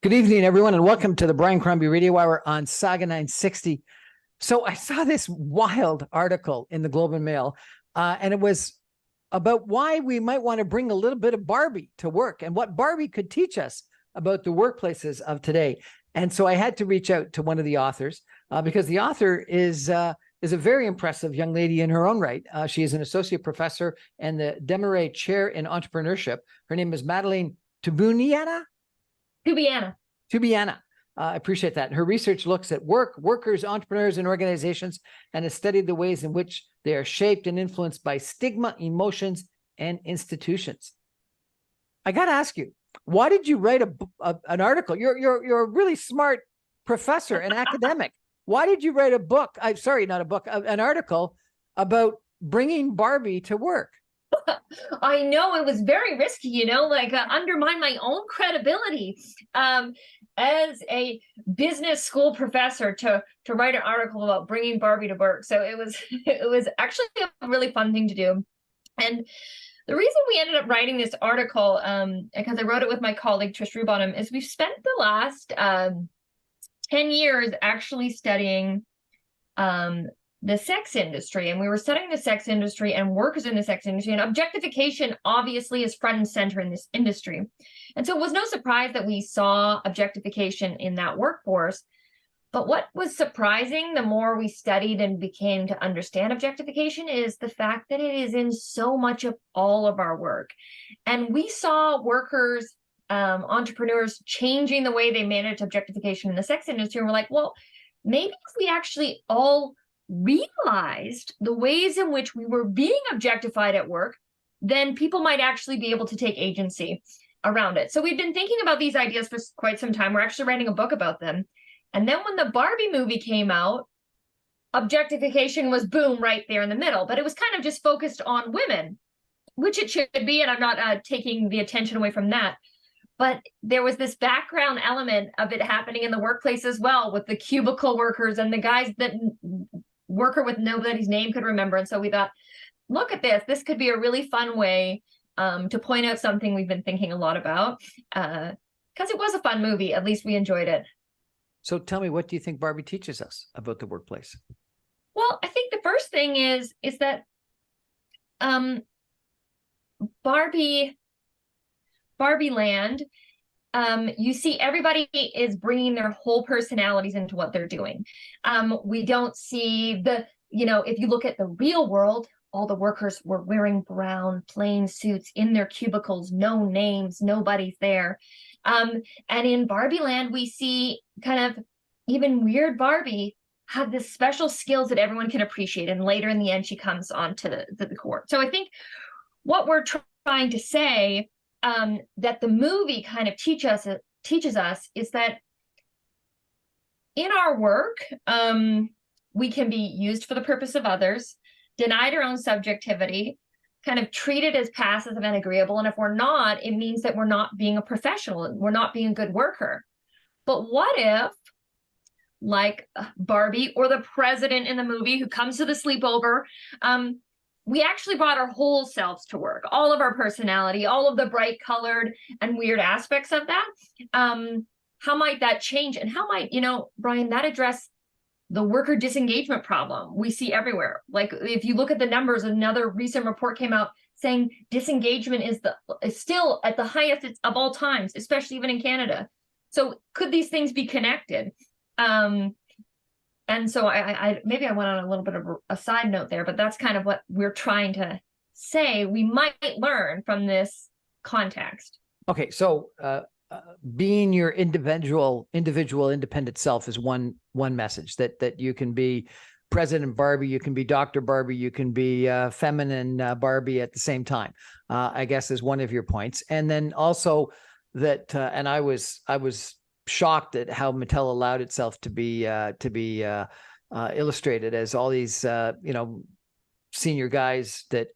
Good evening, everyone, and welcome to the Brian Crombie Radio Hour on Saga 960. So I saw this wild article in the Globe and Mail, and it was about why we might want to bring a little bit of Barbie to work and what Barbie could teach us about the workplaces of today. And so I had to reach out to one of the authors because the author is a very impressive young lady in her own right. She is an associate professor and the Demeray Chair in Entrepreneurship. Her name is Madeline Toubiana. Toubiana. I appreciate that. Her research looks at workers, entrepreneurs, and organizations, and has studied the ways in which they are shaped and influenced by stigma, emotions, and institutions. I got to ask you, why did you write an article? You're a really smart professor and academic. Why did you write a book? An article about bringing Barbie to work? I know it was very risky, undermine my own credibility as a business school professor to write an article about bringing Barbie to work. So it was actually a really fun thing to do. And the reason we ended up writing this article, because I wrote it with my colleague Trish Rubottom, is we've spent the last 10 years actually studying the sex industry, and we were studying the sex industry and workers in the sex industry, and objectification obviously is front and center in this industry. And so it was no surprise that we saw objectification in that workforce. But what was surprising, the more we studied and became to understand objectification, is the fact that it is in so much of all of our work. And we saw workers, entrepreneurs changing the way they manage objectification in the sex industry. And we're like, well, maybe if we actually all realized the ways in which we were being objectified at work, then people might actually be able to take agency around it. So we've been thinking about these ideas for quite some time. We're actually writing a book about them. And then when the Barbie movie came out, objectification was boom right there in the middle, but it was kind of just focused on women, which it should be. And I'm not taking the attention away from that. But there was this background element of it happening in the workplace as well, with the cubicle workers and the guys that worker with nobody's name could remember. And so we thought, look at this. This could be a really fun way to point out something we've been thinking a lot about, because it was a fun movie. At least we enjoyed it. So tell me, what do you think Barbie teaches us about the workplace? Well, I think the first thing is that Barbie land, you see everybody is bringing their whole personalities into what they're doing. We don't see if you look at the real world, all the workers were wearing brown, plain suits in their cubicles, no names, nobody's there. And in Barbie land, we see kind of even weird Barbie have this special skills that everyone can appreciate. And later in the end, she comes onto the court. So I think what we're trying to say, that the movie kind of teaches us is that in our work, we can be used for the purpose of others, denied our own subjectivity, kind of treated as passive and agreeable. And if we're not, it means that we're not being a professional, we're not being a good worker. But what if, like Barbie or the president in the movie who comes to the sleepover, we actually brought our whole selves to work, all of our personality, all of the bright colored and weird aspects of that. How might that change? And how might, Brian, that address the worker disengagement problem we see everywhere? Like if you look at the numbers, another recent report came out saying disengagement is still at the highest of all times, especially even in Canada. So could these things be connected? And so I maybe I went on a little bit of a side note there, but that's kind of what we're trying to say we might learn from this context. Okay, so being your individual independent self is one message, that you can be President Barbie, you can be Dr. Barbie, you can be feminine Barbie at the same time, I guess is one of your points. And then also that, and I was shocked at how Mattel allowed itself to be illustrated as all these senior guys that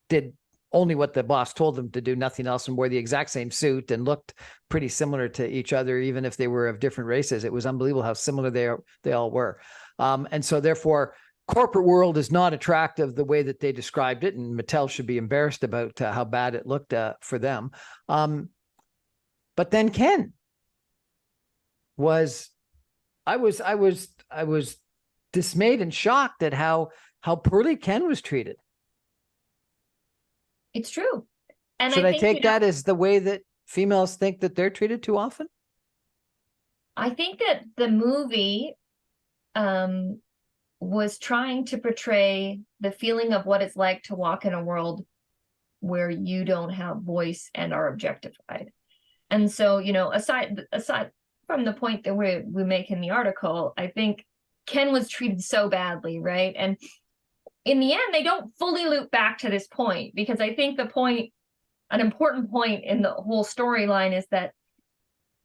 did only what the boss told them to do, nothing else, and wore the exact same suit and looked pretty similar to each other, even if they were of different races. It was unbelievable how similar they all were. And so therefore, corporate world is not attractive the way that they described it, and Mattel should be embarrassed about how bad it looked for them. But then Ken, was I was dismayed and shocked at how poorly Ken was treated. It's true. And Should I I think, take that as the way that females think that they're treated too often? I think that the movie was trying to portray the feeling of what it's like to walk in a world where you don't have voice and are objectified. And so, aside from the point that we make in the article, I think Ken was treated so badly, right? And in the end, they don't fully loop back to this point, because I think an important point in the whole storyline is that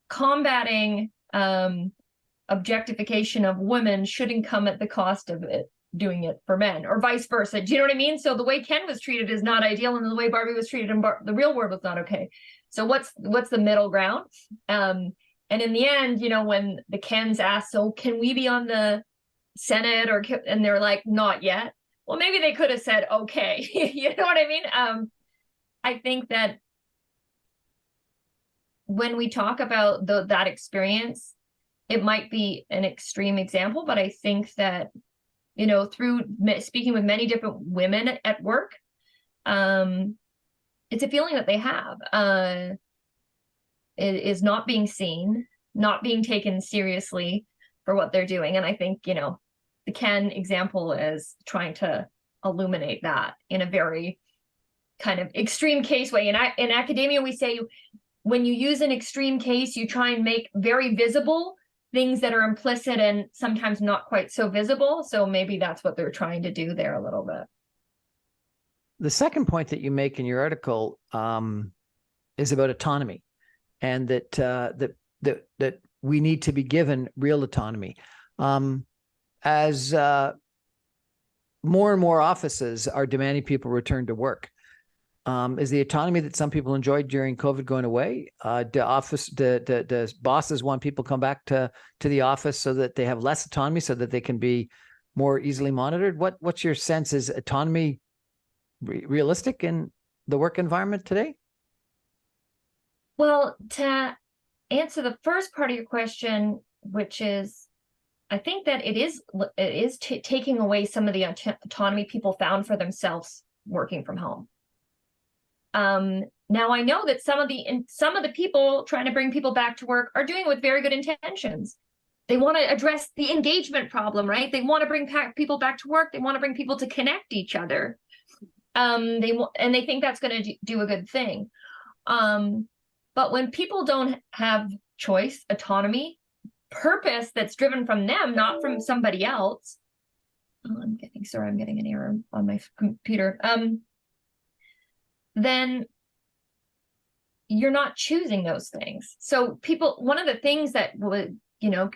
combating objectification of women shouldn't come at the cost of doing it for men, or vice versa. Do you know what I mean? So the way Ken was treated is not ideal, and the way Barbie was treated in the real world was not okay. So what's the middle ground? And in the end, when the Kens asked, so can we be on the Senate, and they're like, not yet. Well, maybe they could have said, okay. You know what I mean? I think that when we talk about that experience, it might be an extreme example, but I think that, through speaking with many different women at work, it's a feeling that they have. It is not being seen, not being taken seriously for what they're doing. And I think, the Ken example is trying to illuminate that in a very kind of extreme case way. In academia, we say when you use an extreme case, you try and make very visible things that are implicit and sometimes not quite so visible. So maybe that's what they're trying to do there a little bit. The second point that you make in your article is about autonomy, and that we need to be given real autonomy. As more and more offices are demanding people return to work, is the autonomy that some people enjoyed during COVID going away? Do bosses want people come back to the office so that they have less autonomy, so that they can be more easily monitored? What's your sense? Is autonomy realistic in the work environment today? Well, to answer the first part of your question, which is, I think that it is taking away some of the autonomy people found for themselves working from home. Now I know that some of the people trying to bring people back to work are doing it with very good intentions. They want to address the engagement problem, right? They want to bring people back to work. They want to bring people to connect each other. They think that's going to do a good thing. But when people don't have choice, autonomy, purpose that's driven from them, not from somebody else. I'm getting an error on my computer. Then you're not choosing those things. So one of the things that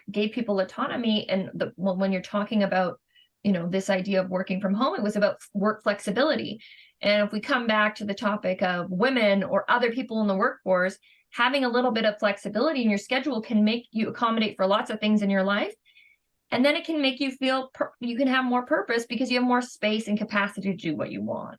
gave people autonomy, and when you're talking about, this idea of working from home, it was about work flexibility. And if we come back to the topic of women or other people in the workforce, having a little bit of flexibility in your schedule can make you accommodate for lots of things in your life. And then it can make you feel you can have more purpose because you have more space and capacity to do what you want.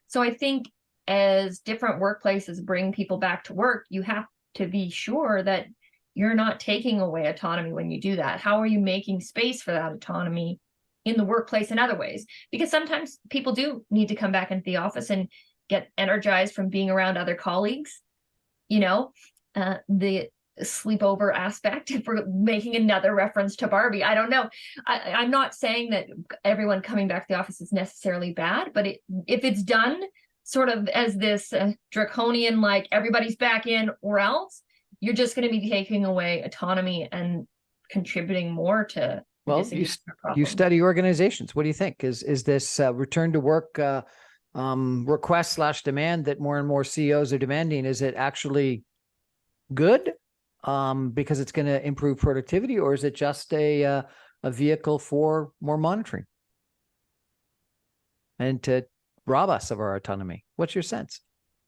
So I think as different workplaces bring people back to work, you have to be sure that you're not taking away autonomy when you do that. How are you making space for that autonomy in the workplace in other ways? Because sometimes people do need to come back into the office and get energized from being around other colleagues. The sleepover aspect, if we're making another reference to Barbie, I don't know. I'm not saying that everyone coming back to the office is necessarily bad, but if it's done sort of as this draconian, like everybody's back in or else, you're just going to be taking away autonomy and contributing more to. Well, you study organizations. What do you think? Is this return to work request / demand that more and more CEOs are demanding? Is it actually good because it's going to improve productivity, or is it just a vehicle for more monitoring and to rob us of our autonomy? What's your sense?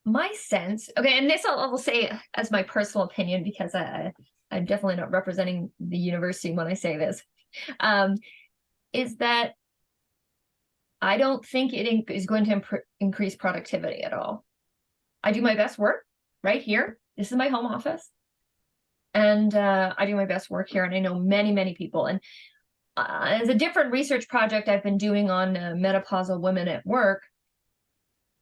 My sense, okay, and this I'll say as my personal opinion, because I'm definitely not representing the university when I say this, is that I don't think it is going to increase productivity at all. I do my best work right here. This is my home office. And I do my best work here, and I know many, many people. And as a different research project I've been doing on menopausal women at work,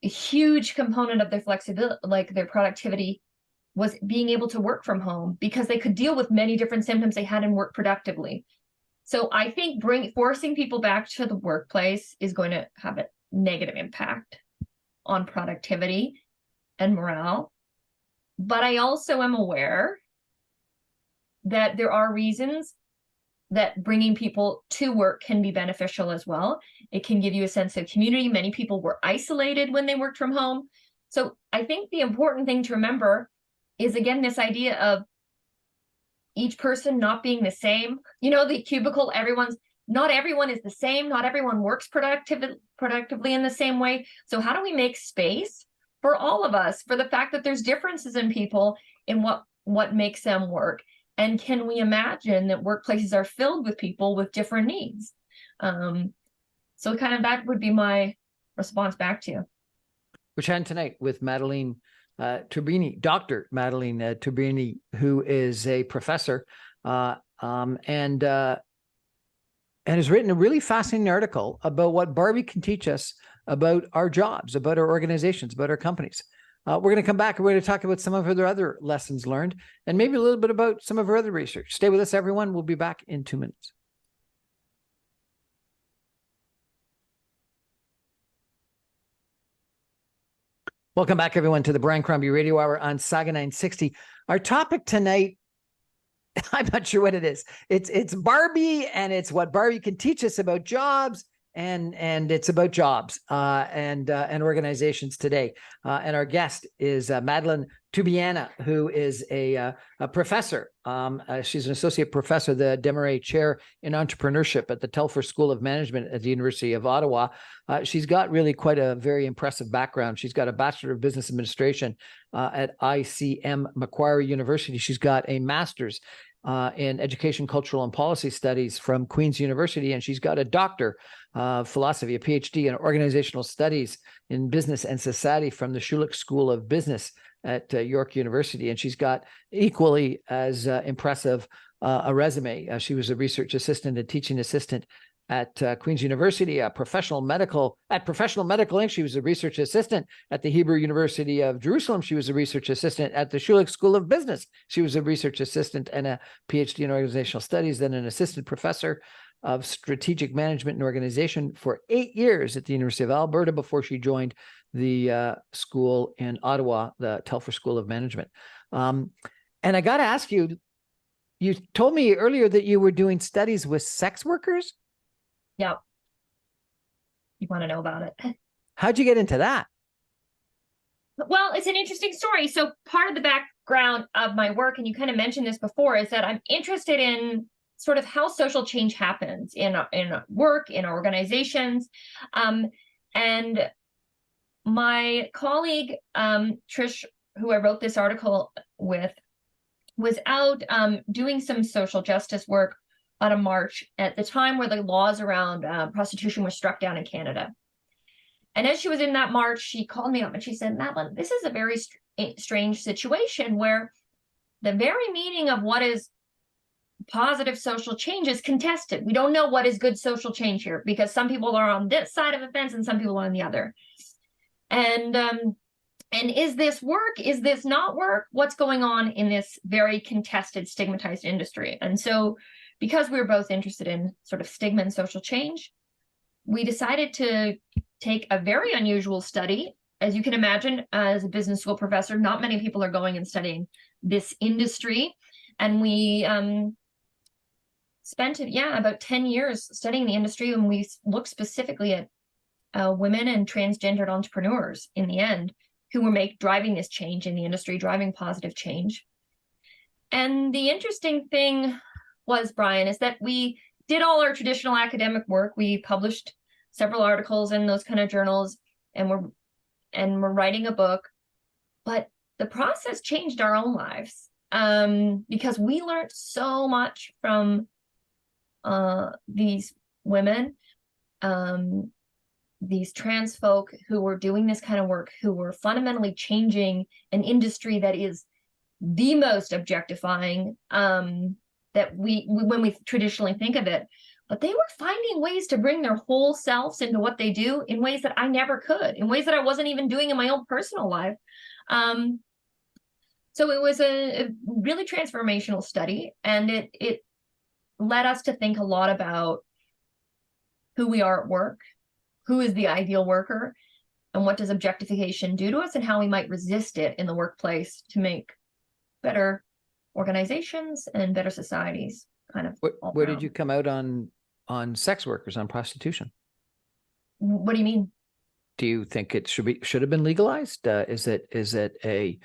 a huge component of their flexibility, like their productivity, was being able to work from home because they could deal with many different symptoms they had and work productively. So I think forcing people back to the workplace is going to have a negative impact on productivity and morale. But I also am aware that there are reasons that bringing people to work can be beneficial as well. It can give you a sense of community. Many people were isolated when they worked from home. So I think the important thing to remember is, again, this idea of each person not being the same. You know, the cubicle, not everyone is the same. Not everyone works productively in the same way. So how do we make space for all of us, for the fact that there's differences in people in what makes them work? And can we imagine that workplaces are filled with people with different needs? So kind of that would be my response back to you. We're chatting tonight with Madeline Toubiana, Dr. Madeline Toubiana, who is a professor and has written a really fascinating article about what Barbie can teach us about our jobs, about our organizations, about our companies. We're going to come back and we're going to talk about some of her other lessons learned and maybe a little bit about some of her other research. Stay with us, everyone. We'll be back in 2 minutes. Welcome back, everyone, to the Brian Crombie Radio Hour on Saga 960. Our topic tonight, I'm not sure what it is. It's Barbie, and it's what Barbie can teach us about jobs, and it's about jobs and organizations today. And our guest is Madeline Toubiana, who is a professor. She's an associate professor, the Desmarais Chair in Entrepreneurship at the Telfer School of Management at the University of Ottawa. She's got really quite a very impressive background. She's got a Bachelor of Business Administration at ICM Macquarie University. She's got a master's in Education, Cultural, and Policy Studies from Queen's University, and she's got a Doctor of Philosophy, a PhD in Organizational Studies in Business and Society from the Schulich School of Business at York University. And she's got equally as impressive a resume. She was a research assistant and teaching assistant at Queen's University, Professional Medical Inc. She was a research assistant at the Hebrew University of Jerusalem. She was a research assistant at the Schulich School of Business. She was a research assistant and a PhD in organizational studies, then an assistant professor of strategic management and organization for 8 years at the University of Alberta before she joined the school in Ottawa, the Telfer School of Management. And I got to ask you, you told me earlier that you were doing studies with sex workers? Yeah. You want to know about it? How'd you get into that? Well, it's an interesting story. So part of the background of my work, and you kind of mentioned this before, is that I'm interested in sort of how social change happens in work, in organizations. And my colleague, Trish, who I wrote this article with, was out doing some social justice work on a march at the time where the laws around prostitution were struck down in Canada. And as she was in that march, she called me up and she said, Madeline, this is a very strange situation where the very meaning of what is positive social change is contested. We don't know what is good social change here because some people are on this side of the fence and some people are on the other. And is this work? Is this not work? What's going on in this very contested, stigmatized industry? And so because we were both interested in sort of stigma and social change, we decided to take a very unusual study. As you can imagine, as a business school professor, not many people are going and studying this industry. And we spent about 10 years studying the industry, and we looked specifically at women and transgendered entrepreneurs in the end who were driving this change in the industry, driving positive change. And the interesting thing was, Brian, is that we did all our traditional academic work. We published several articles in those kind of journals, and we're writing a book. But the process changed our own lives because we learned so much from these women, these trans folk who were doing this kind of work, who were fundamentally changing an industry that is the most objectifying that when we traditionally think of it. But they were finding ways to bring their whole selves into what they do in ways that I never could, in ways that I wasn't even doing in my own personal life. So it was a really transformational study, and it led us to think a lot about who we are at work, who is the ideal worker, and what does objectification do to us, and how we might resist it in the workplace to make better organizations and better societies. Kind of. Where did you come out on sex workers, on prostitution? What do you mean? Do you think it should have been legalized? Is it a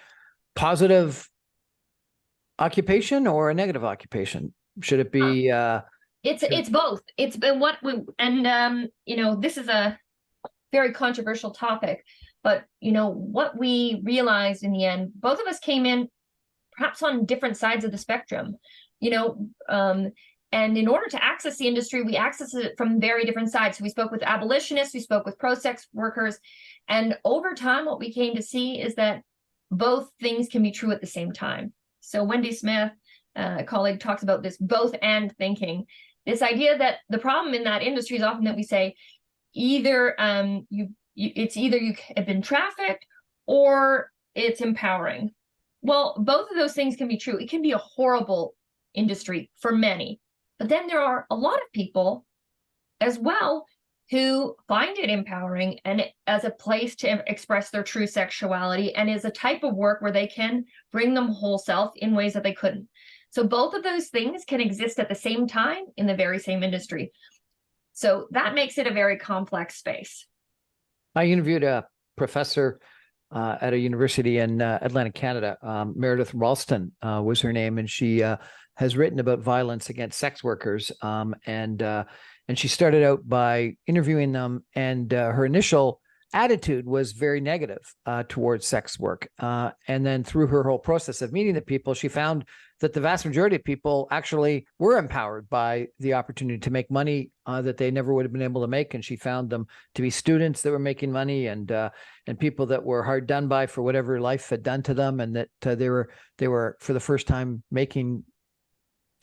positive occupation or a negative occupation? Should it be? It's both. It's been what we, and this is a very controversial topic, but what we realized in the end, both of us came in perhaps on different sides of the spectrum, and in order to access the industry, we access it from very different sides. So we spoke with abolitionists, we spoke with pro-sex workers, and over time, what we came to see is that both things can be true at the same time. So Wendy Smith, a colleague, talks about this both and thinking. This idea that the problem in that industry is often that we say either you have been trafficked or it's empowering. Well, both of those things can be true. It can be a horrible industry for many, but then there are a lot of people as well who find it empowering and as a place to express their true sexuality, and is a type of work where they can bring them whole self in ways that they couldn't. So both of those things can exist at the same time in the very same industry. So that makes it a very complex space. I interviewed a professor at a university in Atlantic Canada. Meredith Ralston was her name, and she has written about violence against sex workers. And she started out by interviewing them, and her initial attitude was very negative towards sex work. And then through her whole process of meeting the people, she found that the vast majority of people actually were empowered by the opportunity to make money that they never would have been able to make. And she found them to be students that were making money, and people that were hard done by for whatever life had done to them, and that they were for the first time making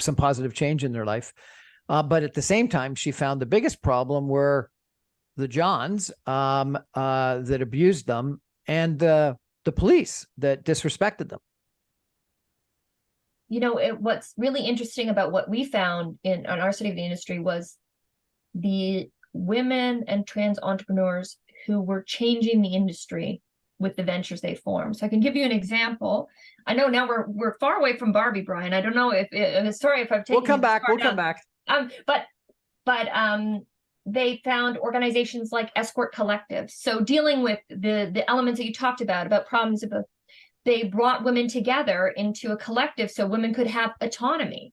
some positive change in their life. But at the same time, she found the biggest problem were the Johns that abused them, and the police that disrespected them. What's really interesting about what we found on our study of the industry was the women and trans entrepreneurs who were changing the industry with the ventures they formed. So I can give you an example. I know now we're far away from Barbie, Brian. I don't know if sorry if I've taken. We'll come back. We'll come back. But they found organizations like escort collectives. So dealing with the elements that you talked about problems of they brought women together into a collective so women could have autonomy,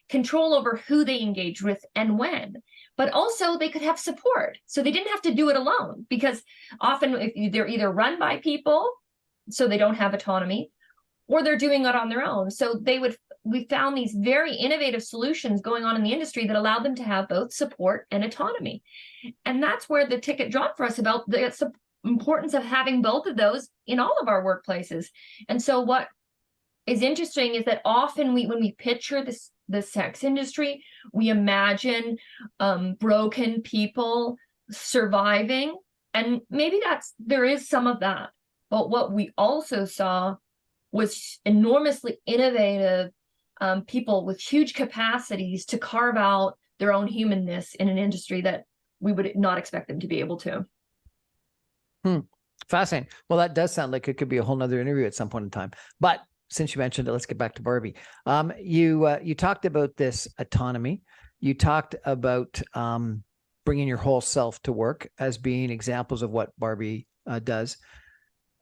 control over who they engaged with and when, but also they could have support. So they didn't have to do it alone, because often they're either run by people, so they don't have autonomy, or they're doing it on their own. So we found these very innovative solutions going on in the industry that allowed them to have both support and autonomy. And that's where the ticket dropped for us about the importance of having both of those in all of our workplaces. And so what is interesting is that often when we picture the sex industry, we imagine broken people surviving, and maybe there is some of that. But what we also saw was enormously innovative people with huge capacities to carve out their own humanness in an industry that we would not expect them to be able to. Fascinating. Well, that does sound like it could be a whole nother interview at some point in time. But since you mentioned it, let's get back to Barbie. You talked about this autonomy. You talked about bringing your whole self to work as being examples of what Barbie does.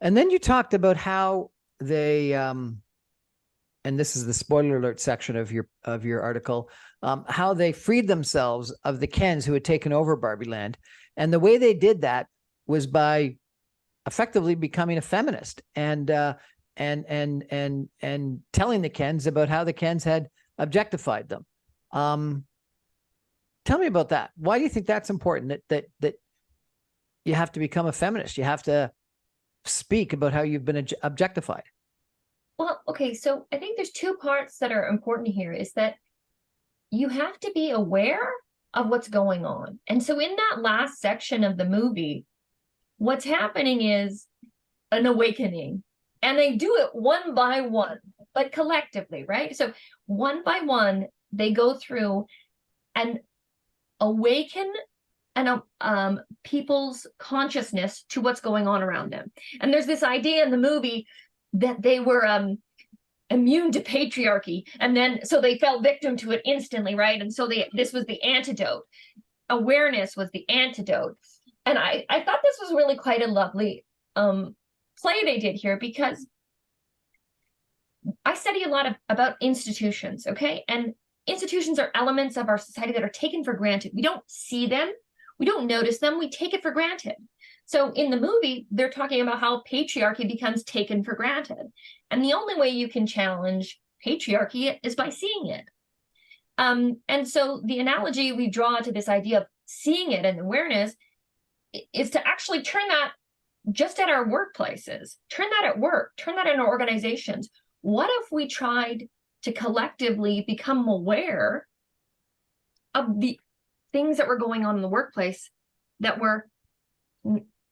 And then you talked about how they, and this is the spoiler alert section of your article, how they freed themselves of the Kens who had taken over Barbie Land. And the way they did that was by effectively becoming a feminist and telling the Kens about how the Kens had objectified them. Tell me about that. Why do you think that's important? That you have to become a feminist. You have to speak about how you've been objectified. Well, okay, so I think there's two parts that are important here, is that you have to be aware of what's going on. And so in that last section of the movie, what's happening is an awakening. And they do it one by one, but collectively, right? So one by one, they go through and awaken and people's consciousness to what's going on around them. And there's this idea in the movie that they were immune to patriarchy, and then so they fell victim to it instantly, right? And so this was the antidote. Awareness was the antidote. And I thought this was really quite a lovely play they did here, because I study a lot about institutions, okay? And institutions are elements of our society that are taken for granted. We don't see them, we don't notice them, we take it for granted. So in the movie, they're talking about how patriarchy becomes taken for granted. And the only way you can challenge patriarchy is by seeing it. And so the analogy we draw to this idea of seeing it and awareness is to actually turn that just at our workplaces, turn that at work, turn that in our organizations. What if we tried to collectively become aware of the things that were going on in the workplace that were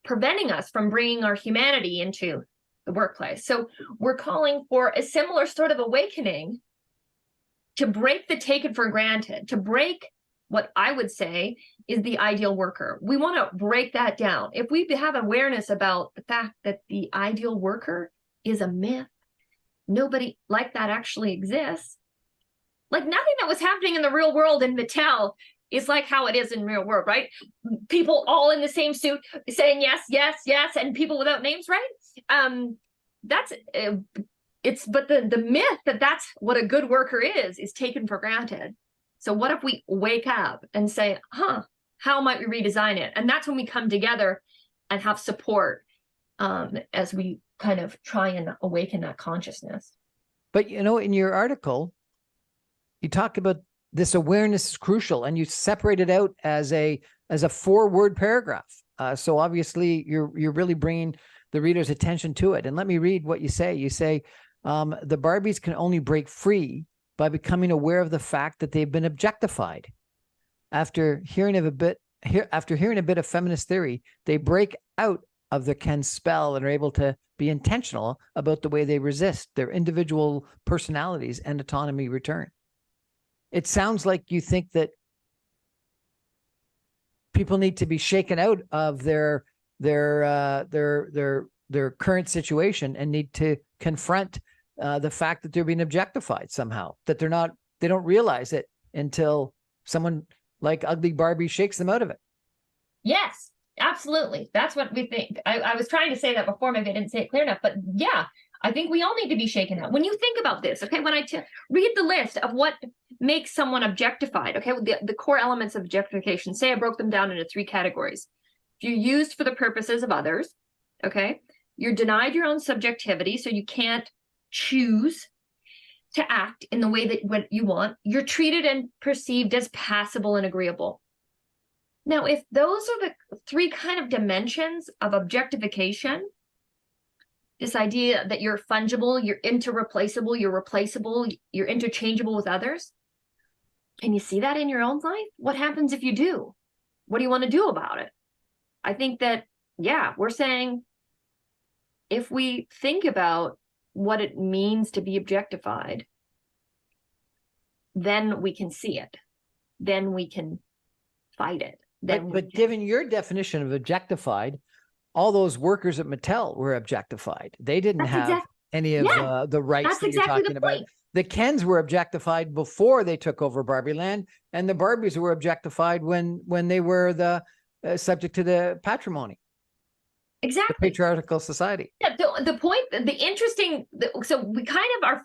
preventing us from bringing our humanity into the workplace? So we're calling for a similar sort of awakening to break the taken for granted, to break what I would say is the ideal worker. We want to break that down. If we have awareness about the fact that the ideal worker is a myth, nobody like that actually exists, like nothing that was happening in the real world in Mattel is like how it is in real world, right? People all in the same suit saying yes, yes, yes, and people without names, right? That's but the myth that that's what a good worker is taken for granted. So what if we wake up and say, how might we redesign it? And that's when we come together and have support as we kind of try and awaken that consciousness. But, you know, in your article, you talk about this awareness is crucial, and you separate it out as a 4-word paragraph. So obviously you're really bringing the reader's attention to it. And let me read what you say. You say, the Barbies can only break free by becoming aware of the fact that they've been objectified. After hearing a bit of feminist theory, they break out of the Ken spell and are able to be intentional about the way they resist their individual personalities and autonomy return. It sounds like you think that people need to be shaken out of their current situation and need to confront the fact that they're being objectified somehow, that they don't realize it until someone like Ugly Barbie shakes them out of it. Yes, absolutely. That's what we think. I was trying to say that before, maybe I didn't say it clear enough, but yeah, I think we all need to be shaken out. When you think about this, okay, when I read the list of what makes someone objectified, okay, the core elements of objectification, say I broke them down into 3 categories. You're used for the purposes of others, okay? You're denied your own subjectivity, so you can't choose to act in the way that what you want. You're treated and perceived as passable and agreeable. Now, if those are the 3 kind of dimensions of objectification, this idea that you're fungible, you're interreplaceable, you're replaceable, you're interchangeable with others, can you see that in your own life? What happens if you do? What do you want to do about it? I think that, yeah, we're saying if we think about what it means to be objectified, then we can see it. Then we can fight it. But given your definition of objectified, all those workers at Mattel were objectified. They didn't have any of the rights that you're talking about. The Kens were objectified before they took over Barbie Land, and the Barbies were objectified when they were the subject to the patrimony. Exactly. The patriarchal society. Yeah, the point, so we kind of are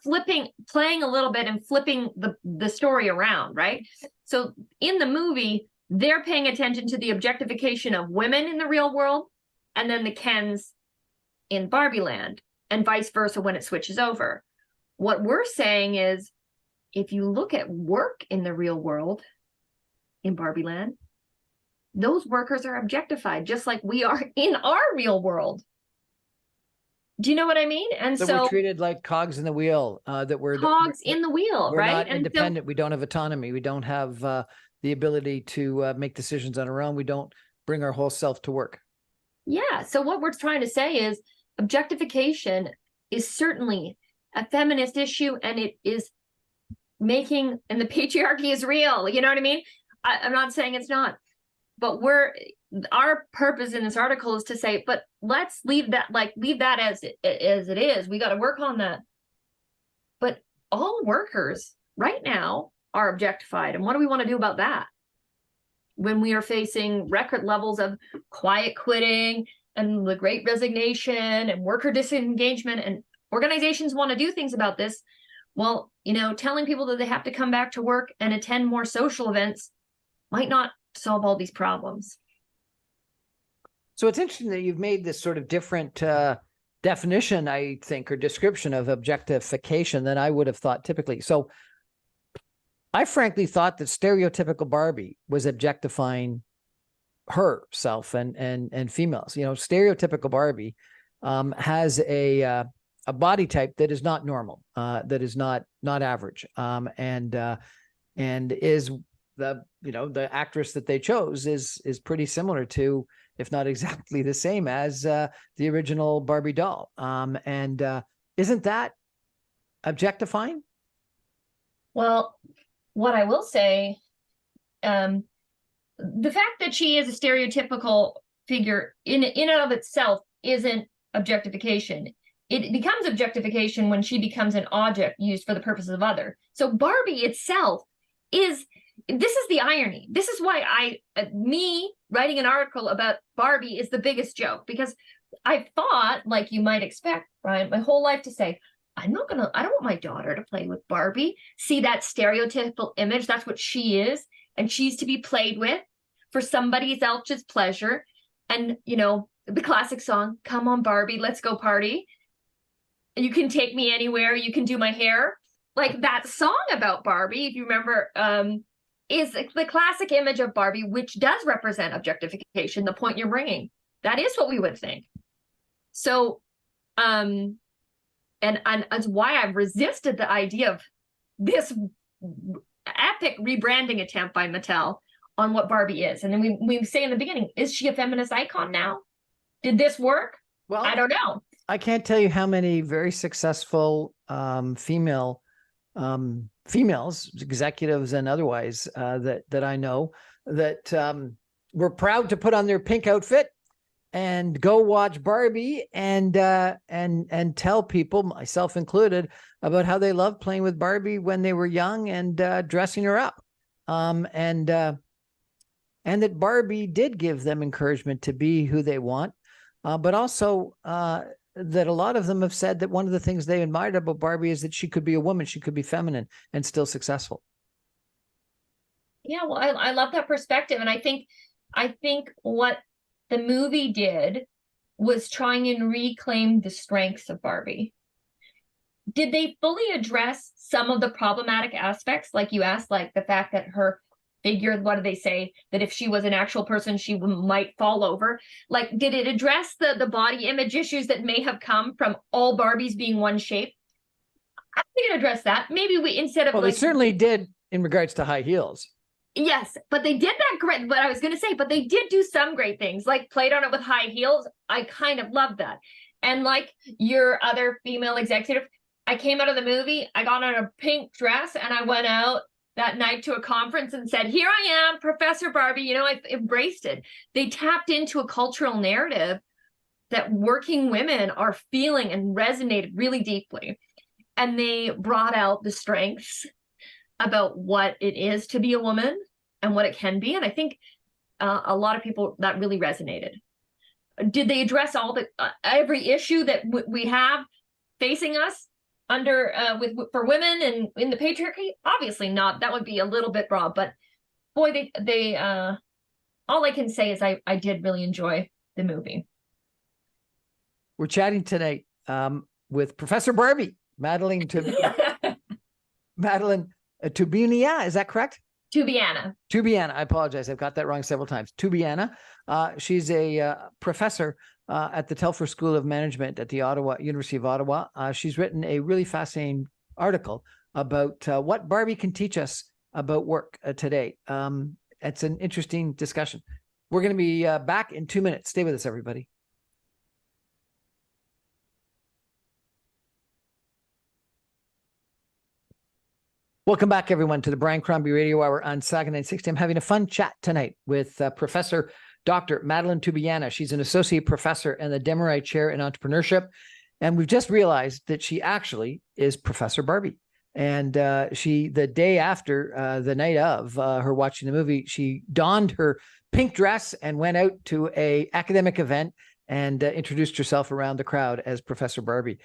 playing a little bit and flipping the story around, right? So in the movie, they're paying attention to the objectification of women in the real world, and then the Kens in Barbie Land, and vice versa when it switches over. What we're saying is, if you look at work in the real world, in Barbie Land, those workers are objectified just like we are in our real world. Do you know what I mean? And So so we're treated like cogs in the wheel, that cogs in the wheel, we're right? not And independent. We don't have autonomy. We don't have the ability to make decisions on our own. We don't bring our whole self to work. yeah. So what we're trying to say is objectification is certainly a feminist issue, and it is making, and the patriarchy is real. You know what I mean? I'm not saying it's not, but our purpose in this article is to say, but let's leave that as it is. We got to work on that. But all workers right now are objectified. And what do we want to do about that? When we are facing record levels of quiet quitting and the great resignation and worker disengagement, and organizations want to do things about this. Well, telling people that they have to come back to work and attend more social events might not solve all these problems. So it's interesting that you've made this sort of different definition, I think, or description of objectification than I would have thought typically. So I frankly thought that stereotypical Barbie was objectifying herself and females. Stereotypical Barbie has a body type that is not normal, that is not average, and is the actress that they chose is pretty similar to, if not exactly the same as the original Barbie doll. And isn't that objectifying? Well, what I will say, the fact that she is a stereotypical figure in and of itself isn't objectification. It becomes objectification when she becomes an object used for the purposes of other. So Barbie itself this is the irony. This is why me writing an article about Barbie is the biggest joke, because I thought, like you might expect, Brian, my whole life to say, I don't want my daughter to play with Barbie. See that stereotypical image? That's what she is. And she's to be played with for somebody else's pleasure. And, the classic song, "Come on, Barbie, let's go party. You can take me anywhere. You can do my hair." Like that song about Barbie, if you remember, is the classic image of Barbie, which does represent objectification, the point you're bringing. That is what we would think. So, and that's why I've resisted the idea of this epic rebranding attempt by Mattel on what Barbie is. And then we say in the beginning, is she a feminist icon now? Did this work? Well, I don't know. I can't tell you how many very successful females, executives and otherwise, that I know that were proud to put on their pink outfit and go watch Barbie and tell people, myself included, about how they loved playing with Barbie when they were young and dressing her up, and that Barbie did give them encouragement to be who they want, but also that a lot of them have said that one of the things they admired about Barbie is that she could be a woman, she could be feminine and still successful. Yeah, well, I love that perspective. And I think what the movie did was trying and reclaim the strengths of Barbie. Did they fully address some of the problematic aspects, like you asked, like the fact that her figure, what do they say, that if she was an actual person, she might fall over? Like, did it address the body image issues that may have come from all Barbies being one shape? I think it addressed that. Maybe we, instead of, well, they certainly did in regards to high heels. Yes, but they did that great. What I was going to say, but they did do some great things, like played on it with high heels. I kind of love that. And like your other female executive, I came out of the movie, I got on a pink dress, and I went out that night to a conference and said, "Here I am, Professor Barbie." I've embraced it. They tapped into a cultural narrative that working women are feeling and resonated really deeply. And they brought out the strengths about what it is to be a woman and what it can be. And I think a lot of people, that really resonated. Did they address all every issue that we have facing us under for women and in the patriarchy? Obviously not. That would be a little bit broad, but boy, they all I can say is I did really enjoy the movie. We're chatting tonight with Professor Barbie, Madeline Toubiana, is that correct? Toubiana. I apologize. I've got that wrong several times. Toubiana. She's a professor at the Telfer School of Management at the University of Ottawa. She's written a really fascinating article about what Barbie can teach us about work today. It's an interesting discussion. We're going to be back in 2 minutes. Stay with us, everybody. Welcome back, everyone, to the Brian Crombie Radio Hour on Saga 960. I'm having a fun chat tonight with Professor Dr. Madeline Toubiana. She's an associate professor and the Demeray Chair in Entrepreneurship. And we've just realized that she actually is Professor Barbie. And the day after, the night of her watching the movie, she donned her pink dress and went out to an academic event and introduced herself around the crowd as Professor Barbie.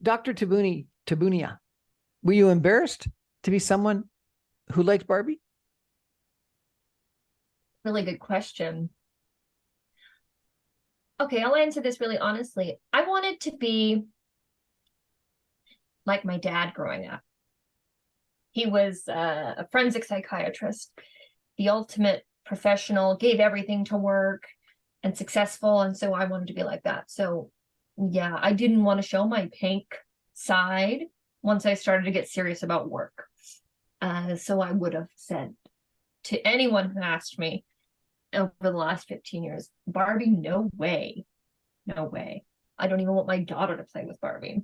Dr. Toubiana, were you embarrassed to be someone who liked Barbie? Really good question. Okay, I'll answer this really honestly. I wanted to be like my dad growing up. He was a forensic psychiatrist, the ultimate professional, gave everything to work and successful. And so I wanted to be like that. So yeah, I didn't want to show my pink side once I started to get serious about work. So I would have said to anyone who asked me over the last 15 years, Barbie, no way. No way. I don't even want my daughter to play with Barbie.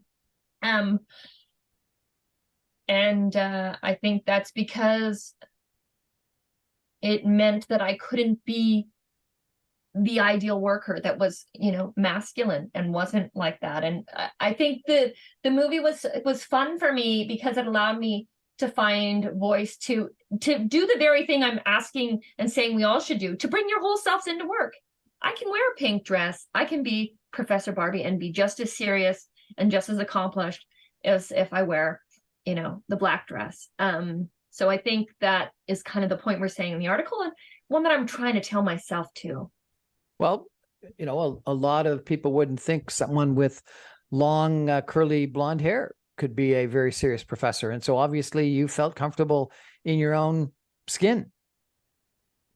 And I think that's because it meant that I couldn't be the ideal worker that was, masculine and wasn't like that. And I think the movie was fun for me because it allowed me to find voice to do the very thing I'm asking and saying we all should do, to bring your whole selves into work. I can wear a pink dress. I can be Professor Barbie and be just as serious and just as accomplished as if I wear, the black dress. So I think that is kind of the point we're saying in the article, and one that I'm trying to tell myself too. Well, a lot of people wouldn't think someone with long, curly blonde hair could be a very serious professor. And so obviously you felt comfortable in your own skin.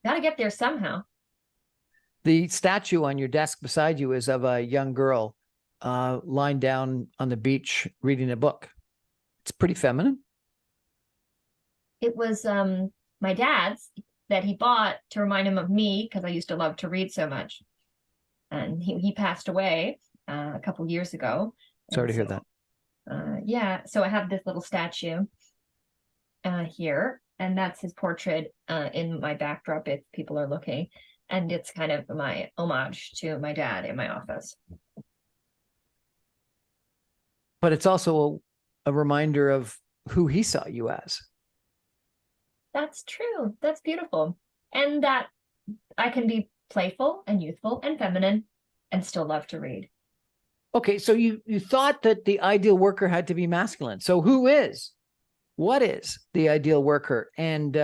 Got to get there somehow. The statue on your desk beside you is of a young girl lying down on the beach reading a book. It's pretty feminine. It was my dad's that he bought to remind him of me, because I used to love to read so much. And he passed away a couple years ago. Sorry to hear that. Yeah, so I have this little statue here, and that's his portrait in my backdrop if people are looking. And it's kind of my homage to my dad in my office. But it's also a reminder of who he saw you as. That's true. That's beautiful. And that I can be playful and youthful and feminine and still love to read. Okay, so you thought that the ideal worker had to be masculine. So what is the ideal worker? And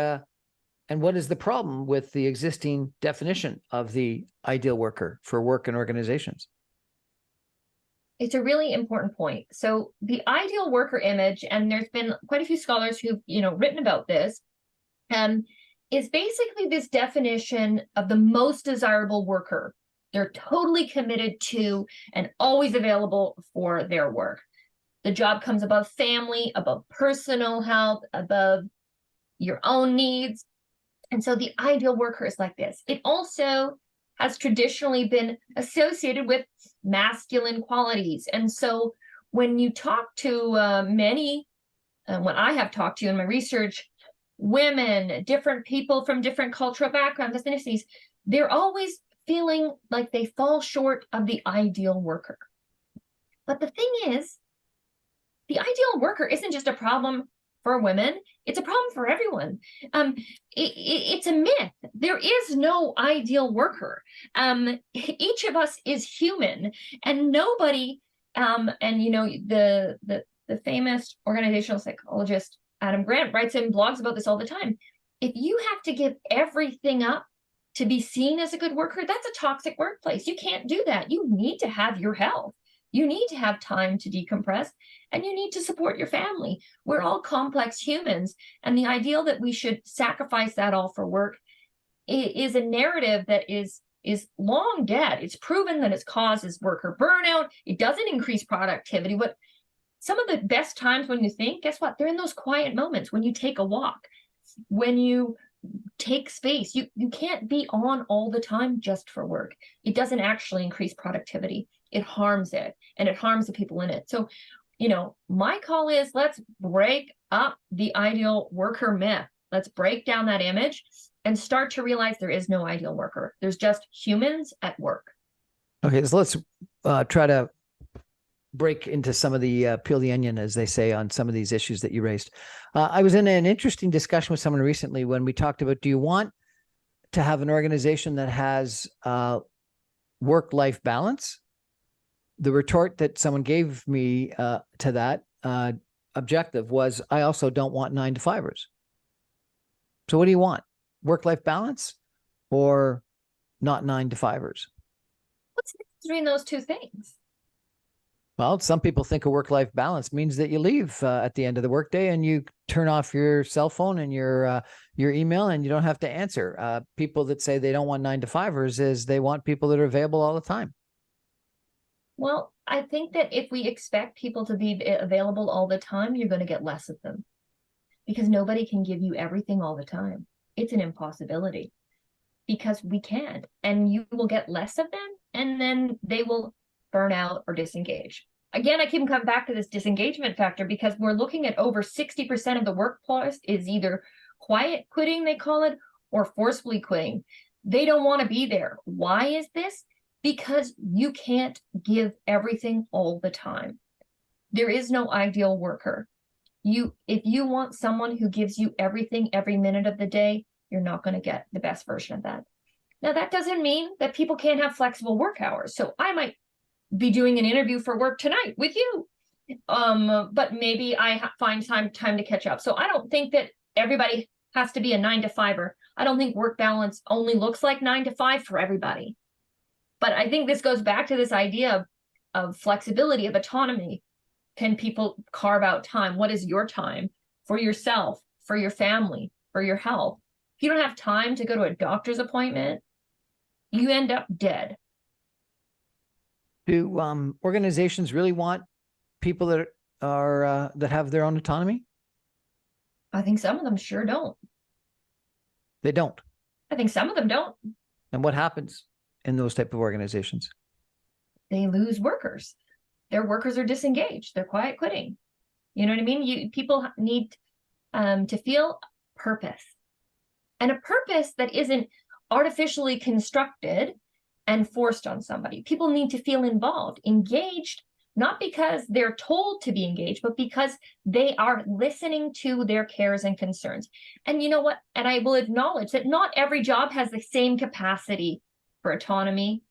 what is the problem with the existing definition of the ideal worker for work and organizations? It's a really important point. So the ideal worker image, and there's been quite a few scholars who've, written about this, is basically this definition of the most desirable worker. They're totally committed to and always available for their work. The job comes above family, above personal health, above your own needs. And so the ideal worker is like this. It also has traditionally been associated with masculine qualities. And so when you talk to many, when I have talked to in my research, women, different people from different cultural backgrounds, ethnicities, they're always feeling like they fall short of the ideal worker. But the thing is, the ideal worker isn't just a problem for women, it's a problem for everyone. It's a myth. There is no ideal worker. Each of us is human, and nobody, the famous organizational psychologist Adam Grant writes in blogs about this all the time. If you have to give everything up to be seen as a good worker, that's a toxic workplace. You can't do that. You need to have your health. You need to have time to decompress, and you need to support your family. We're all complex humans, and the ideal that we should sacrifice that all for work is a narrative that is is long dead. It's proven that it causes worker burnout. It doesn't increase productivity. But some of the best times when you think, guess what? They're in those quiet moments when you take a walk, when you take space. You can't be on all the time just for work. It doesn't actually increase productivity. It harms it, and it harms the people in it. So, my call is, let's break up the ideal worker myth. Let's break down that image and start to realize there is no ideal worker. There's just humans at work. Okay, so let's try to break into some of the peel the onion, as they say, on some of these issues that you raised. I was in an interesting discussion with someone recently when we talked about, do you want to have an organization that has work-life balance? The retort that someone gave me to that objective was, I also don't want 9-to-5ers. So what do you want? Work-life balance or not 9-to-5ers? What's the difference between those two things? Well, some people think a work-life balance means that you leave at the end of the workday and you turn off your cell phone and your email and you don't have to answer. People that say they don't want 9-to-5ers is they want people that are available all the time. Well, I think that if we expect people to be available all the time, you're going to get less of them, because nobody can give you everything all the time. It's an impossibility, because we can't, and you will get less of them, and then they will burn out or disengage. Again, I keep coming back to this disengagement factor, because we're looking at over 60% of the workforce is either quiet quitting, they call it, or forcefully quitting. They don't want to be there. Why is this? Because you can't give everything all the time. There is no ideal worker. If you want someone who gives you everything every minute of the day, you're not going to get the best version of that. Now, that doesn't mean that people can't have flexible work hours. So I might be doing an interview for work tonight with you, but maybe I find time to catch up. So I don't think that everybody has to be a 9-to-5er. I don't think work balance only looks like 9-to-5 for everybody. But I think this goes back to this idea of flexibility, of autonomy. Can people carve out time? What is your time for yourself, for your family, for your health? If you don't have time to go to a doctor's appointment, you end up dead. Do organizations really want people that are that have their own autonomy? I think some of them sure don't. They don't. I think some of them don't. And what happens in those type of organizations? They lose workers. Their workers are disengaged. They're quiet quitting. You know what I mean? People need to feel purpose, and a purpose that isn't artificially constructed and forced on somebody. People need to feel involved, engaged, not because they're told to be engaged, but because they are listening to their cares and concerns. And you know what? And I will acknowledge that not every job has the same capacity for autonomy,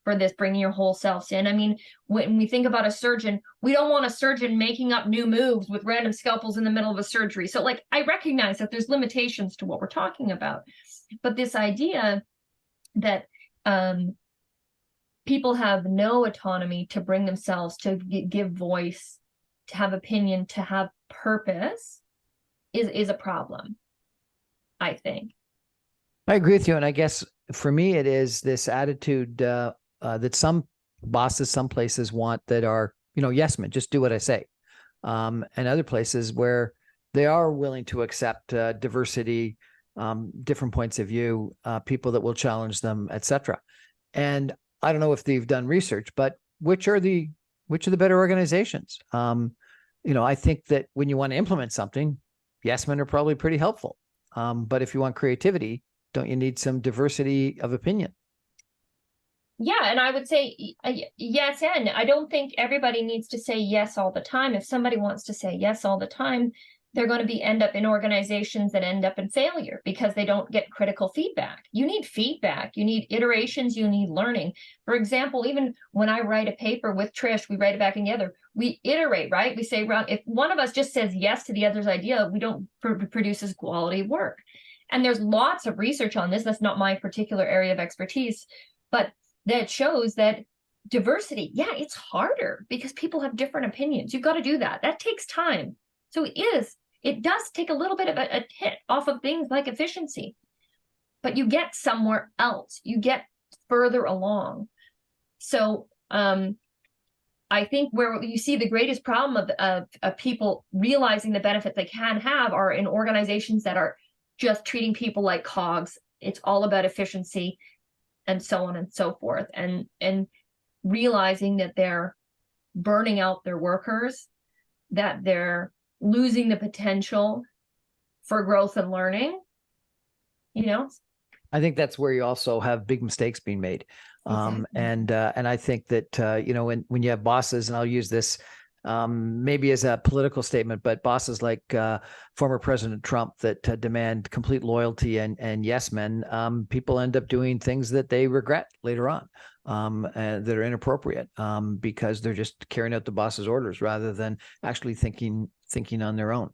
for this bringing your whole selves in. I mean, when we think about a surgeon, we don't want a surgeon making up new moves with random scalpels in the middle of a surgery. So I recognize that there's limitations to what we're talking about, but this idea that people have no autonomy to bring themselves, to give voice, to have opinion, to have purpose is a problem, I think. I agree with you. And I guess for me, it is this attitude that some bosses, some places want that are, yes, men, just do what I say. And other places where they are willing to accept diversity, different points of view, people that will challenge them, etc. And I don't know if they've done research, but which are the better organizations? I think that when you want to implement something, yes men are probably pretty helpful. But if you want creativity, don't you need some diversity of opinion? Yeah, and I would say yes, and I don't think everybody needs to say yes all the time. If somebody wants to say yes all the time, they're going to end up in organizations that end up in failure because they don't get critical feedback. You need feedback, you need iterations, you need learning. For example, even when I write a paper with Trish, we write it back together. We iterate, right? We say, if one of us just says yes to the other's idea, we don't produce as quality work. And there's lots of research on this. That's not my particular area of expertise, but that shows that diversity, it's harder because people have different opinions. You've got to do that. That takes time. So it does take a little bit of a hit off of things like efficiency, but you get somewhere else. You get further along. So I think where you see the greatest problem of people realizing the benefits they can have are in organizations that are just treating people like cogs. It's all about efficiency and so on and so forth. And realizing that they're burning out their workers, that they're losing the potential for growth and learning, you know? I think that's where you also have big mistakes being made. Exactly. And I think that, you know, when you have bosses, and I'll use this maybe as a political statement, but bosses like former President Trump that demand complete loyalty and yes men, people end up doing things that they regret later on, that are inappropriate, because they're just carrying out the boss's orders rather than actually thinking on their own.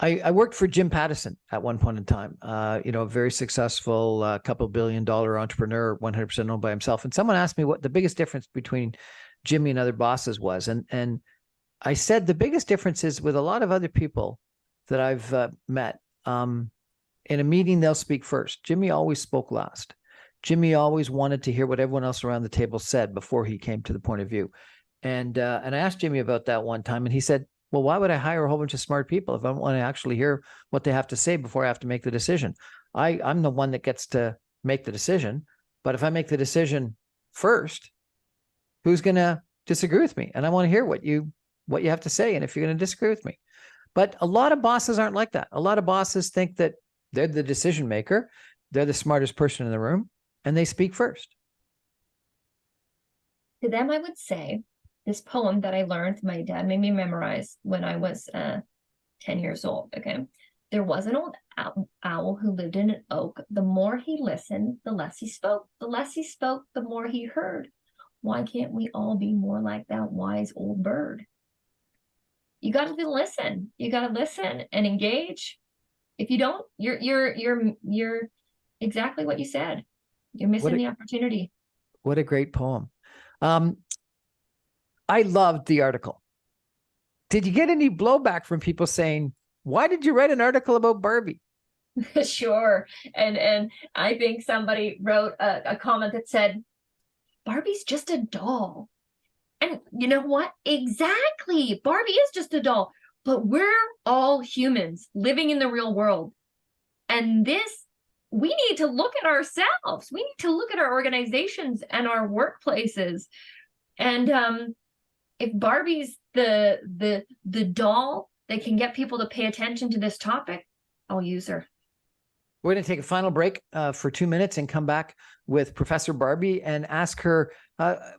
I worked for Jim Pattison at one point in time, you know, a very successful couple $1 billion entrepreneur, 100% owned by himself. And someone asked me what the biggest difference between Jimmy and other bosses was. And I said, the biggest difference is with a lot of other people that I've met, in a meeting, they'll speak first. Jimmy always spoke last. Jimmy always wanted to hear what everyone else around the table said before he came to the point of view. And I asked Jimmy about that one time, and he said, well, why would I hire a whole bunch of smart people if I don't want to actually hear what they have to say before I have to make the decision? I'm the one that gets to make the decision. But if I make the decision first, who's going to disagree with me? And I want to hear what you have to say, and if you're going to disagree with me. But a lot of bosses aren't like that. A lot of bosses think that they're the decision maker, they're the smartest person in the room, and they speak first. To them, I would say, this poem that I learned, my dad made me memorize when I was 10 years old, okay? There was an old owl who lived in an oak. The more he listened, the less he spoke. The less he spoke, the more he heard. Why can't we all be more like that wise old bird? You got to listen. You got to listen and engage. If you don't, you're exactly what you said. You're missing the opportunity. What a great poem. I loved the article. Did you get any blowback from people saying, why did you write an article about Barbie? Sure. And I think somebody wrote a comment that said, Barbie's just a doll. And you know what? Exactly. Barbie is just a doll. But we're all humans living in the real world. And we need to look at ourselves. We need to look at our organizations and our workplaces. And if Barbie's the doll that can get people to pay attention to this topic, I'll use her. We're going to take a final break for 2 minutes and come back with Professor Barbie and ask her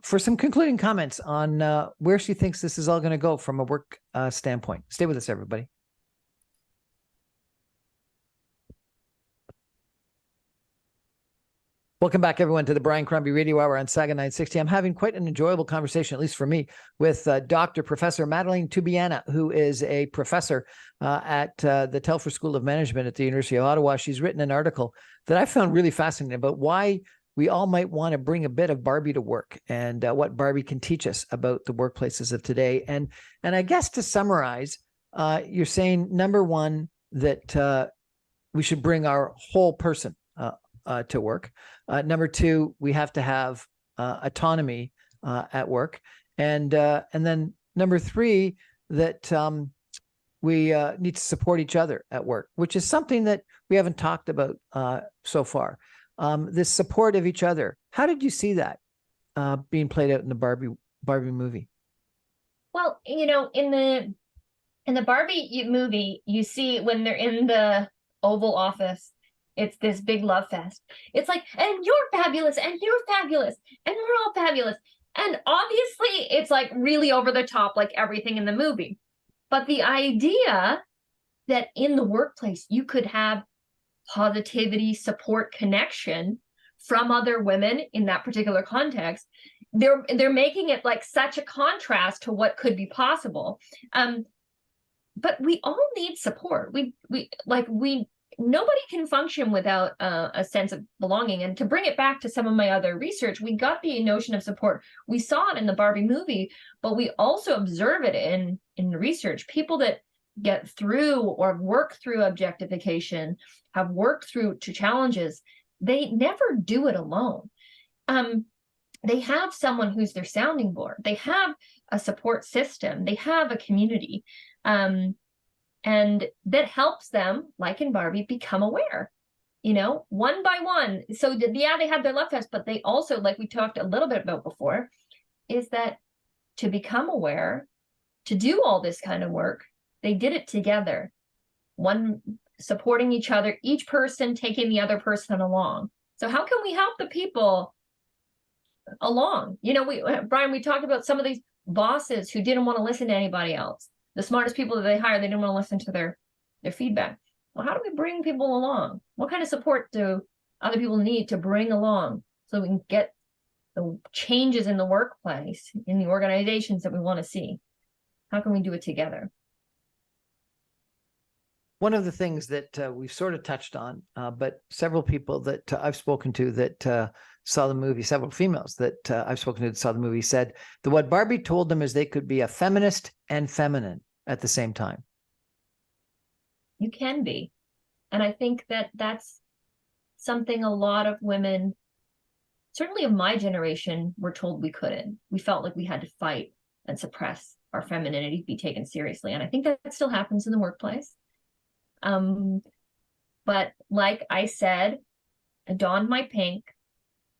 for some concluding comments on where she thinks this is all going to go from a work standpoint. Stay with us, everybody. Welcome back, everyone, to the Brian Crombie Radio Hour on Saga 960. I'm having quite an enjoyable conversation, at least for me, with Professor Madeline Toubiana, who is a professor at the Telfer School of Management at the University of Ottawa. She's written an article that I found really fascinating about why we all might want to bring a bit of Barbie to work and what Barbie can teach us about the workplaces of today. And I guess to summarize, you're saying, number one, that we should bring our whole person to work. Number two, we have to have autonomy at work, and then number three, that we need to support each other at work, which is something that we haven't talked about so far. This support of each other. How did you see that being played out in the Barbie movie? Well, you know, in the Barbie movie, you see when they're in the Oval Office, it's this big love fest. It's like, and you're fabulous, and you're fabulous, and we're all fabulous. And obviously, it's like really over the top, like everything in the movie. But the idea that in the workplace, you could have positivity, support, connection from other women in that particular context, they're making it like such a contrast to what could be possible. But we all need support. Nobody can function without a sense of belonging. And to bring it back to some of my other research, we got the notion of support. We saw it in the Barbie movie, but we also observe it in research. People that get through or work through objectification, have worked through to challenges, they never do it alone. They have someone who's their sounding board. They have a support system. They have a community. And that helps them, like in Barbie, become aware, one by one. So yeah, they had their love fest, but they also, like we talked a little bit about before, is that to become aware, to do all this kind of work, they did it together. One supporting each other, each person taking the other person along. So how can we help the people along? Brian, we talked about some of these bosses who didn't want to listen to anybody else. The smartest people that they hired, they didn't want to listen to their feedback. Well, how do we bring people along? What kind of support do other people need to bring along so we can get the changes in the workplace, in the organizations that we want to see? How can we do it together? One of the things that we've sort of touched on, but several people that I've spoken to that saw the movie, several females that I've spoken to that saw the movie, said that what Barbie told them is they could be a feminist and feminine at the same time. You can be. And I think that that's something a lot of women, certainly of my generation, were told we couldn't. We felt like we had to fight and suppress our femininity to be taken seriously. And I think that still happens in the workplace. But like I said, I donned my pink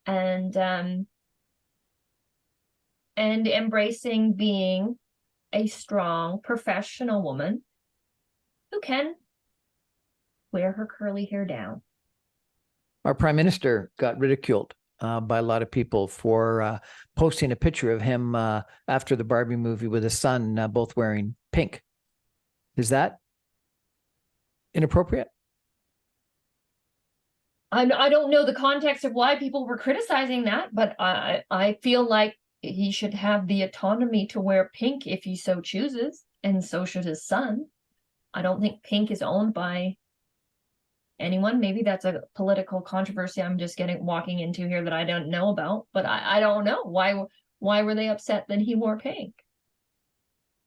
and embracing being a strong professional woman who can wear her curly hair down. Our prime minister got ridiculed by a lot of people for posting a picture of him after the Barbie movie with his son, both wearing pink. Is that inappropriate? I don't know the context of why people were criticizing that, but I feel like he should have the autonomy to wear pink if he so chooses, and so should his son. I don't think pink is owned by anyone. Maybe that's a political controversy I'm just walking into here that I don't know about, but I don't know. Why were they upset that he wore pink?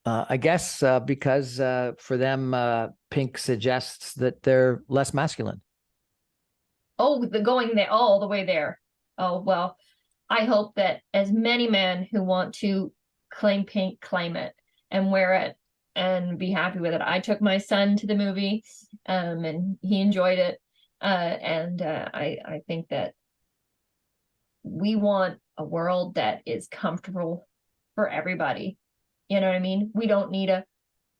I guess because for them, pink suggests that they're less masculine. Oh, going there all the way there. Oh, well, I hope that as many men who want to claim pink claim it and wear it and be happy with it. I took my son to the movie and he enjoyed it. I think that we want a world that is comfortable for everybody. You know what I mean? We don't need a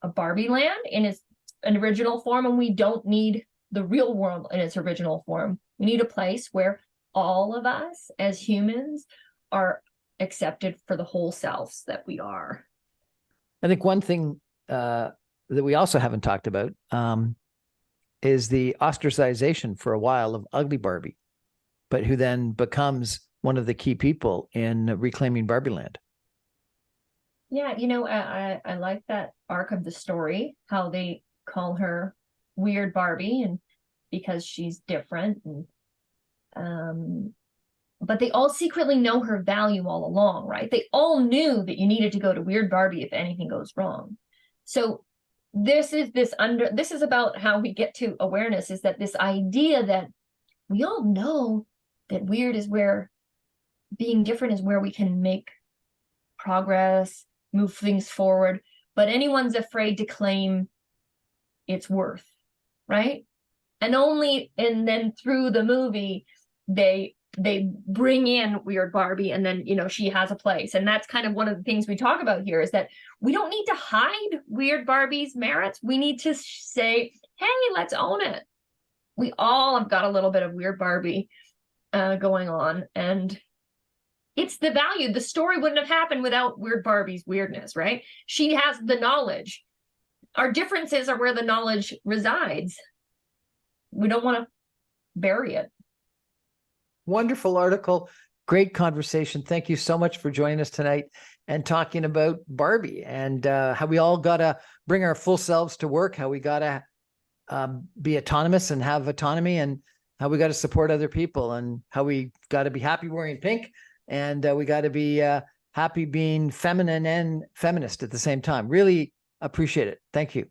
Barbie land in its original form, and we don't need the real world in its original form. We need a place where all of us as humans are accepted for the whole selves that we are. I think one thing that we also haven't talked about is the ostracization for a while of Ugly Barbie, but who then becomes one of the key people in reclaiming Barbie land. Yeah, I like that arc of the story, how they call her Weird Barbie, and because she's different, and but they all secretly know her value all along, right? They all knew that you needed to go to Weird Barbie if anything goes wrong. So this is about how we get to awareness, is that this idea that we all know that weird is where being different is where we can make progress, move things forward, but anyone's afraid to claim its worth, right? And then through the movie, they bring in Weird Barbie, and then, she has a place. And that's kind of one of the things we talk about here, is that we don't need to hide Weird Barbie's merits. We need to say, hey, let's own it. We all have got a little bit of Weird Barbie going on, and it's the value. The story wouldn't have happened without Weird Barbie's weirdness, right? She has the knowledge. Our differences are where the knowledge resides. We don't want to bury it. Wonderful article. Great conversation. Thank you so much for joining us tonight and talking about Barbie and how we all got to bring our full selves to work, how we got to be autonomous and have autonomy, and how we got to support other people, and how we got to be happy wearing pink, and we got to be happy being feminine and feminist at the same time. Really appreciate it. Thank you.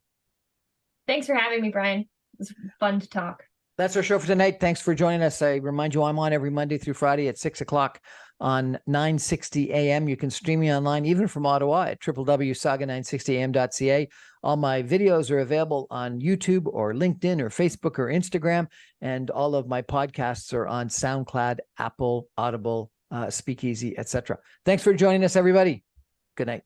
Thanks for having me, Brian. It was fun to talk. That's our show for tonight. Thanks for joining us. I remind you, I'm on every Monday through Friday at 6 o'clock on 960 AM. You can stream me online, even from Ottawa, at www.saga960am.ca. All my videos are available on YouTube or LinkedIn or Facebook or Instagram. And all of my podcasts are on SoundCloud, Apple, Audible, Speakeasy, etc. Thanks for joining us, everybody. Good night.